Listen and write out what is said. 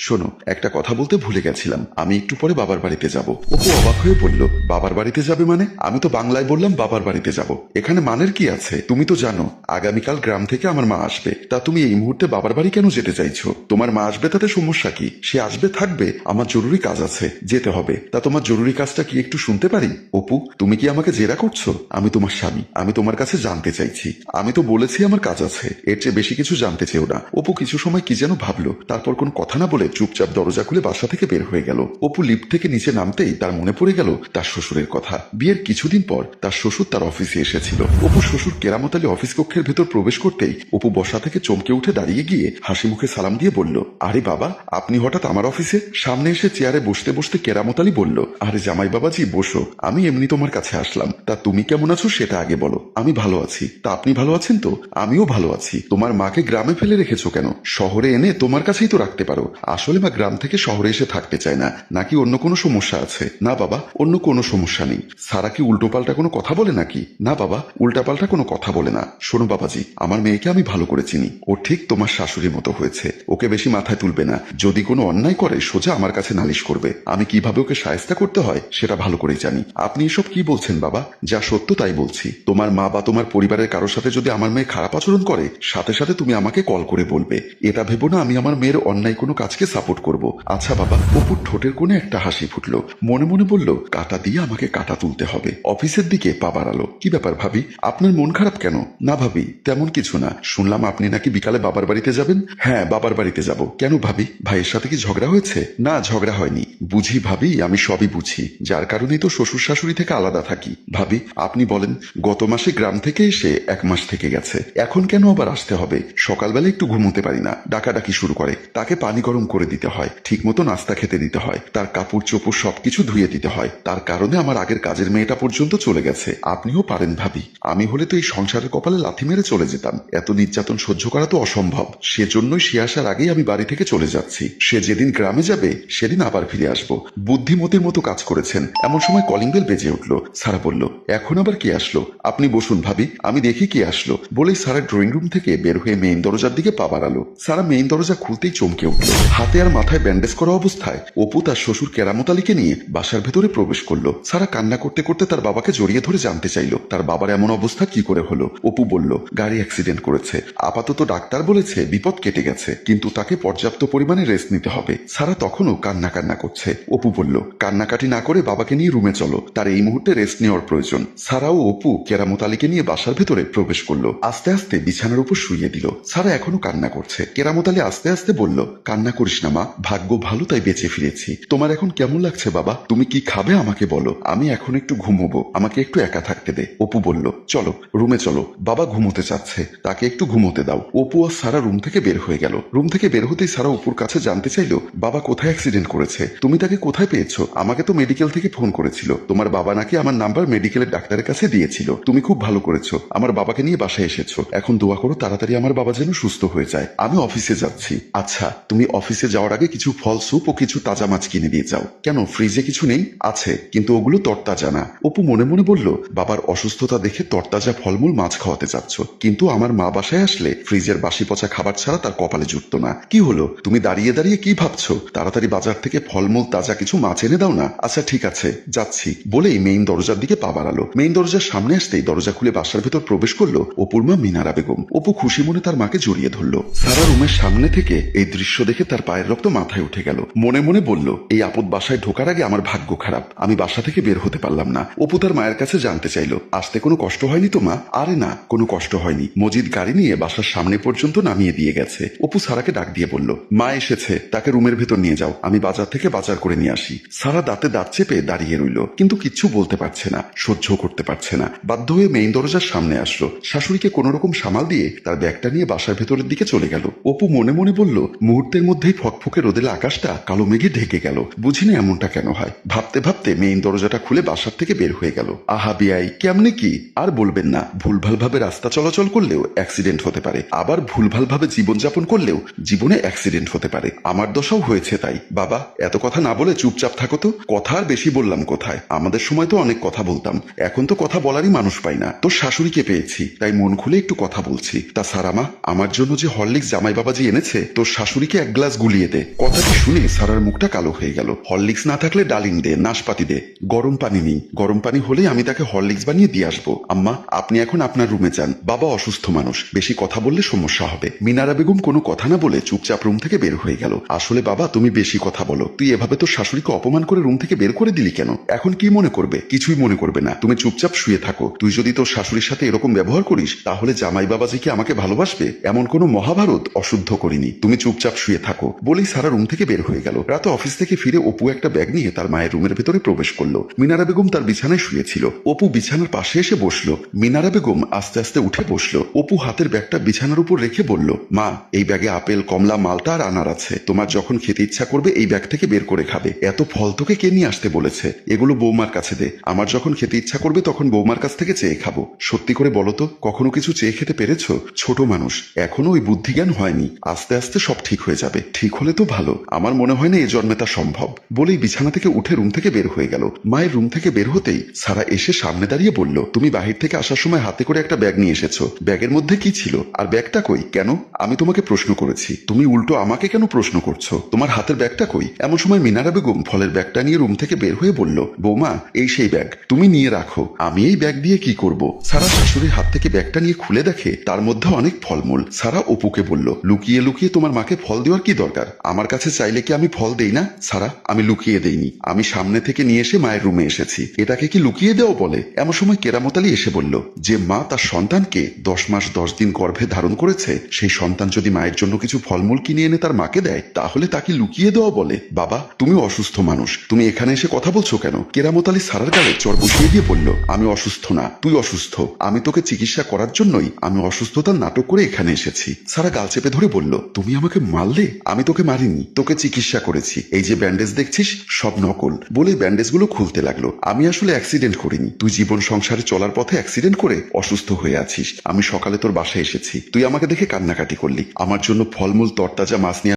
শোনো, একটা কথা বলতে ভুলে গেছিলাম, আমি একটু পরে বাবার বাড়িতে যাব। অপু অবাক হয়ে বলল, বাবার বাড়িতে যাবে মানে? আমি তো বাংলায় বললাম বাবার বাড়িতে যাব, এখানে মানের কি আছে? তুমি তো জানো আগামীকাল গ্রাম থেকে আমার মা আসবে, তা তুমি এই মুহূর্তে বাবার বাড়ি কেন যেতে চাইছো? তোমার মা আসবে তাতে সমস্যা কি? সে আসবে থাকবে, আমার জরুরি কাজ আছে, যেতে হবে। তা তোমার জরুরি কাজটা কি একটু শুনতে পারি? অপু, তুমি কি আমাকে জেরা করছো? আমি তোমার স্বামী, আমি তোমার কাছে জানতে চাইছি। আমি তো বলেছি আমার কাজ আছে, এর চেয়ে বেশি কিছু জানতে চেও না। অপু কিছু সময় কি যেন ভাবলো, তারপর কোনো কথা না বলে চুপচাপ দরজা খুলে বাসা থেকে বের হয়ে গেল। অপু লিফট থেকে নিচে নামতেই তার মনে পড়ে গেল তার শ্বশুরের কথা। বিয়ের কিছুদিন পর তার শ্বশুর তার অফিসে এসেছিল। অপু শ্বশুর কেরামত আলী অফিস কক্ষের ভেতর প্রবেশ করতেই অপু বসা থেকে চমকে উঠে দাঁড়িয়ে গিয়ে হাসি মুখে সালাম দিয়ে বলল, আরে বাবা, আপনি হঠাৎ আমার অফিসে? সামনে এসে চেয়ারে বসতে বসতে কেরামত আলী বলল, আরে জামাই বাবাজি বসো, আমি এমনি তোমার কাছে আসলাম। তা তুমি কেমন আছো সেটা আগে বলো। আমি ভালো আছি। তা আপনি ভালো আছেন তো? আমিও ভালো আছি। তোমার মাকে গ্রামে ফেলে রেখেছো কেন? শহরে এনে তোমার কাছেই তো রাখতে পারো। আসলে মা গ্রাম থেকে শহরে এসে থাকতে চায় না, নাকি অন্য কোনো সমস্যা আছে? না বাবা, অন্য কোনো সমস্যা নেই। সারা কি উল্টোপাল্টা কোনো কথা বলে নাকি? না বাবা, উল্টাপাল্টা কোনো কথা বলে না। শোনো বাবাজি, আমার মেয়েকে আমি ভালো করে চিনি, ও ঠিক তোমার শাশুড়ির মতো হয়েছে। ওকে বেশি মাথায় তুলবে না, যদি কোনো অন্যায় করে সোজা আমার কাছে নালিশ করবে। আমি কিভাবে ওকে শায়েস্তা করতে হয় সেটা ভালো করেই জানি। আপনি এসব কি বলছেন বাবা? যা সত্য তাই বলছি। তোমার মা বা তোমার পরিবারের কারোর সাথে যদি আমার মেয়ে খারাপ আচরণ করে, সাথে সাথে তুমি আমাকে কল করে বলবে। এটা ভেবো না আমি আমার মেয়ের অন্যায় কোনো কাজকে সাপোর্ট করব। আচ্ছা বাবা। অপুর ঠোঁটের কোণে একটা হাসি ফুটলো, মনে মনে বলল, কাটা দিয়ে আমাকে কাটা তুলতে হবে। অফিসের দিকে পা বাড়ালো। কি ব্যাপার ভাবি, আপনার মন খারাপ কেন? না ভাবি, তেমন কিছু না। শুনলাম আপনি নাকি বিকালে বাবার বাড়িতে যাবেন। হ্যাঁ, বাবার বাড়িতে যাব। কেন ভাবি, ভাইয়ের সাথে কি ঝগড়া হয়েছে? না, ঝগড়া হয়নি। বুঝি ভাবি, আমি সবই বুঝি, যার কারণেই তো শ্বশুর শাশুড়ি থেকে আলাদা থাকি। ভাবি, আপনি বলেন, গত মাসে গ্রাম থেকে এসে 1 মাস থেকে গেছে, এখন কেন আবার আসতে হবে? সকালবেলা একটু ঘুমোতে পারি না, ডাকাডাকি শুরু করে। তাকে পানি গরম করে দিতে হয়, ঠিক মতো নাস্তা খেতে দিতে হয়, তার কাপড় চোপড় সবকিছু ধুয়ে দিতে হয়। তার কারণে আমার আগের কাজের মেয়েটা পর্যন্ত চলে গেছে। আপনিও পারেন ভাবি, আমি হলে তো এই সংসারের কপালে লাথি মেরে চলে যেতাম। এত নির্যাতন সহ্য করা তো অসম্ভব। সেজন্যই সে আসার আগেই আমি বাড়ি থেকে চলে যাচ্ছি। সে যেদিন গ্রামে যাবে সেদিন আবার ফিরে আসবো। বুদ্ধিমতির মতো কাজ করেছেন। এমন সময় কলিং বেল বেজে উঠল। সারা বলল, এখন আবার কি আসলো? আপনি বসুন ভাবি, আমি দেখি কি আসলো। বলেই সারা ড্রয়িং রুম থেকে বের হয়ে মেইন দরজার দিকে পা বাড়ালো। সারা মেইন দরজা খুলতেই চমকে উঠল। হাতে আর মাথায় ব্যান্ডেজ করা অবস্থায় অপু তার শ্বশুর কেরামত আলীকে নিয়ে বাসার ভেতরে প্রবেশ করলো। সারা কান্না করতে করতে তার বাবাকে জড়িয়ে ধরে জানতে চাইলো তার বাবার এমন অবস্থা কি করে হলো। অপু বলল, গাড়ি অ্যাক্সিডেন্ট করেছে, আপাতত ডাক্তার বলেছে বিপদ কেটে গেছে, কিন্তু তাকে পর্যাপ্ত পরিমাণে রেস্ট নিতে হবে। সারা তখনও কান্না কান্না করছে। অপু বলল, কান্নাকাটি না করে বাবাকে নিয়ে রুমে চলো, তার এই মুহূর্তে রেস্ট নেওয়ার প্রয়োজন। সারা ও অপু কেরামত আলীকে নিয়ে বাসার ভেতরে প্রবেশ করলো। আস্তে আস্তে বিছানার উপর শুইয়ে দিল। সারা এখনো কান্না করছে। কেরামত আলী আস্তে আস্তে বলল, কান্না করিস না মা, ভাগ্য ভালো তাই বেঁচে ফিরেছি। তোমার এখন কেমন লাগছে বাবা? তুমি কি খাবে আমাকে বলো, আমি এখন একটু ঘুমোবো, আমাকে একটু একা থাকতে দে। অপু বলল, চলো রুমে চলো, বাবা ঘুমোতে চাচ্ছে, তাকে একটু ঘুমোতে দাও। অপু আর সারা রুম থেকে বের হয়ে গেল। রুম থেকে বের হতেই সারা অপুর কাছে জানতে চাইলো, বাবা কোথায় অ্যাক্সিডেন্ট করেছে? তুমি তাকে কোথায় পেয়েছো? আমাকে তো মেডিকেল থেকে ফোন করেছিল, তোমার বাবা নাকি আমার নাম্বার মেডিকেলের ডাক্তারের কাছে দিয়েছিল। তুমি খুব ভালো করেছো, আমার বাবাকে নিয়ে বাসায় এসেছো। এখন দোয়া করো তাড়াতাড়ি আমার বাবা যেন সুস্থ হয়ে যায়। আমি অফিসে যাচ্ছি। আচ্ছা, তুমি অফিসে যাওয়ার আগে কিছু ফল স্যুপ ও কিছু তাজা মাছ কিনে দিয়ে যাও। কেন, ফ্রিজে কিছু নেই? আছে, কিন্তু ওগুলো তরতাজা না। অপু মনে মনে বলল, বাবার অসুস্থতা দেখে তরতাজা ফলমূল মাছ খাওয়াতে চাচ্ছ, কিন্তু আমার মা বাসায় আসলে ফ্রিজের বাসি পচা খাবার ছাড়া তার কপালে জুটত না। কি হলো, তুমি দাঁড়িয়ে দাঁড়িয়ে কি ভাবছো? তাড়াতাড়ি বাজার থেকে ফলমূল তাজা কিছু মাছ এনে দাও না। আচ্ছা ঠিক আছে, যাচ্ছি বলেই মেইন দরজার দিকে পা বাড়ালো। মেইন দরজার সামনে আসতেই দরজা খুলে বাসার ভেতর প্রবেশ করলো অপুর মা মিনারা বেগম। অপু খুশি মনে তার মাকে জড়িয়ে ধরলো। সারা রুমের সামনে থেকে এই দৃশ্য দেখে তার পায়ের রক্ত মাথায় উঠে গেল। মনে মনে বলল, এই আপদ বাসায় ঢোকার আগে আমার ভাগ্য খারাপ, আমি বাসা থেকে বের হতে পারলাম না। অপু তার মায়ের কাছে জানতে চাইলো, আসতে কোনো কষ্ট হয়নি তো মা? আরে না, কোনো কষ্ট হয়নি, মজিদ গাড়ি নিয়ে বাসার সামনে পর্যন্ত নামিয়ে দিয়ে গেছে। অপু সারাকে ডাক দিয়ে বলল, মা এসেছে, তাকে রুমের ভেতর নিয়ে যাও, আমি বাজার থেকে বাজার করে নিয়ে আসি। সারা দাঁতে দাঁত চেপে দাঁড়িয়ে রইল, কিন্তু কিচ্ছু বলতে পারছে না, সহ্য করতে পারছে না। বাধ্য হয়ে মেইন দরজার সামনে আসলো। শাশুড়িকে কোনো রকম সামাল দিয়ে তার ব্যাগটা নিয়ে বাসার ভেতরের দিকে চলে গেল। অপু মনে মনে বলল, মুহূর্তের মধ্যেই ফকফকে রোদেলা আকাশটা কালো মেঘে ঢেকে গেল। বুঝি না এমনটা কেন হয়। ভাবতে ভাবতে মেইন দরজাটা খুলে বাসার থেকে বের হয়ে গেল। আহা বিয়াই, কেমনে কি আর বলবেন না, ভুলভাল ভাবে রাস্তা চলাচল করলেও অ্যাক্সিডেন্ট হতে পারে, আবার ভুলভাল ভাবে জীবনযাপন করলেও জীবনে অ্যাক্সিডেন্ট হতে পারে। আমার দশাও হয়েছে তাই। বাবা, এত কথা না বলে চুপচাপ থাকো তো। কথা আর বেশি বললাম কোথায়, আমাদের সময় তো অনেক কথা বলতাম, এখন তো কথা বলারই মানুষ পাই না। তোর শাশুড়িকে পেয়েছি তাই মন খুলে একটু কথা বলছি। তা সারামা, আমার জন্য যে হরলিক্স জামাই বাবাজি এনেছে তোর শাশুড়িকে 1 গ্লাস গুলি গুলিয়ে দে। কথাটি শুনে সারার মুখটা কালো হয়ে গেল। হরলিক্স না থাকলে ডালিম দে, নাশপাতি দে, গরম পানি নেই, গরম পানি হলেই আমি তাকে হরলিক্স বানিয়ে দিয়ে আসবো। আম্মা, আপনি এখন আপনার রুমে যান, বাবা অসুস্থ মানুষ, বেশি কথা বললে সমস্যা হবে। মিনারা বেগম কোনো কথা না বলে চুপচাপ রুম থেকে বের হয়ে গেল। আসলে বাবা, তুমি বেশি কথা বলো, তুই এভাবে তোর শাশুড়িকে অপমান করে রুম থেকে বের করে দিলি কেন? এখন কি মনে করবে? কিছুই মনে করবে না, তুমি চুপচাপ শুয়ে থাকো। তুই যদি তোর শাশুড়ির সাথে এরকম ব্যবহার করিস তাহলে জামাই বাবাজি কি আমাকে ভালোবাসবে? এমন কোনো মহাভারত অশুদ্ধ করিনি, তুমি চুপচাপ শুয়ে থাকো বলেই সারা রুম থেকে বের হয়ে গেল। রাতে অফিস থেকে ফিরে অপু একটা ব্যাগ নিয়ে তার মায়ের রুমের ভেতরে প্রবেশ করলো। মিনারা বেগম তার বিছানায় শুয়েছিল। অপু বিছানার পাশে এসে বসলো। মিনারা বেগম আস্তে আস্তে উঠে বসলো। অপু হাতের ব্যাগটা বিছানার উপর রেখে বলল, মা, এই ব্যাগে আপেল, কমলা, মালটা আর আনার আছে। তোমার যখন খেতে ইচ্ছা করবে এই ব্যাগ থেকে বের করে খাবে। এত ফল তোকে কে নিয়ে আসতে বলেছে? এগুলো বৌমার কাছে দে, আমার যখন খেতে ইচ্ছা করবে তখন বৌমার কাছ থেকে চেয়ে খাবো। সত্যি করে বলো তো, কখনো কিছু চেয়ে খেতে পেরেছো? ছোট মানুষ, এখনো ওই বুদ্ধি জ্ঞান হয়নি, আস্তে আস্তে সব ঠিক হয়ে যাবে। ঠিক হলে তো ভালো, আমার মনে হয় না এ জন্মে তা সম্ভব। বলেই বিছানা থেকে উঠে রুম থেকে বের হয়ে গেল। মায়ের রুম থেকে বের হতেই সারা এসে সামনে দাঁড়িয়ে বলল, তুমি বাহির থেকে আসার সময় হাতে করে একটা ব্যাগ নিয়ে এসেছো, ব্যাগের মধ্যে কি ছিল? আর ব্যাগটা কই? কেন? আমি তোমাকে প্রশ্ন করেছি, তুমি উল্টো আমাকে কেন প্রশ্ন করছো? তোমার হাতের ব্যাগটা কই? এমন সময় মিনারা বেগম ফলের ব্যাগটা নিয়ে রুম থেকে বের হয়ে বলল, বৌমা, এই সেই ব্যাগ, তুমি নিয়ে রাখো। আমি এই ব্যাগ দিয়ে কি করব? সারা শাশুড়ির হাত থেকে ব্যাগটা নিয়ে খুলে দেখে তার মধ্যে অনেক ফলমূল। সারা অপুকে বলল, লুকিয়ে লুকিয়ে তোমার মাকে ফল দেওয়ার কি দরকার? আমার কাছে চাইলে কি আমি ফল দেই না? সারা, আমি লুকিয়ে দেইনি, আমি সামনে থেকে নিয়ে এসে মায়ের রুমে এসেছি, এটাকে কি লুকিয়ে দেওয়া বলে? এমন সময় কেরামত আলী এসে বলল, যে মা তার সন্তানকে 10 মাস 10 দিন গর্ভে ধারণ করেছে, সেই সন্তান যদি মায়ের জন্য কিছু ফলমূল কিনে এনে তার মাকে দেয় তাহলে তাকে লুকিয়ে দেওয়া বলে? বাবা, তুমি অসুস্থ মানুষ, তুমি এখানে এসে কথা বলছো কেন? কেরামত আলী সারার গালে চড় বসিয়ে দিয়ে বলল, আমি অসুস্থ না, তুই অসুস্থ, আমি তোকে চিকিৎসা করার জন্যই আমি অসুস্থতার নাটক করে এখানে এসেছি। সারা গাল চেপে ধরে বলল, তুমি আমাকে মারলে? আমি তোকে মারিনি, তোকে চিকিৎসা করেছি। এই যে ব্যান্ডেজ দেখছিস সব নকল। বলে ব্যান্ডেজগুলো খুলতে লাগলো। আমি আসলে অ্যাক্সিডেন্ট করিনি, তুই জীবন সংসারে চলার পথে অ্যাক্সিডেন্ট করে অসুস্থ হয়ে আছিস। আমি সকালে তোর বাসায় এসেছি, তুই আমাকে দেখে কান্নাকাটি করলি, আমার জন্য ফলমূল, তরতাজা মাছ নিয়ে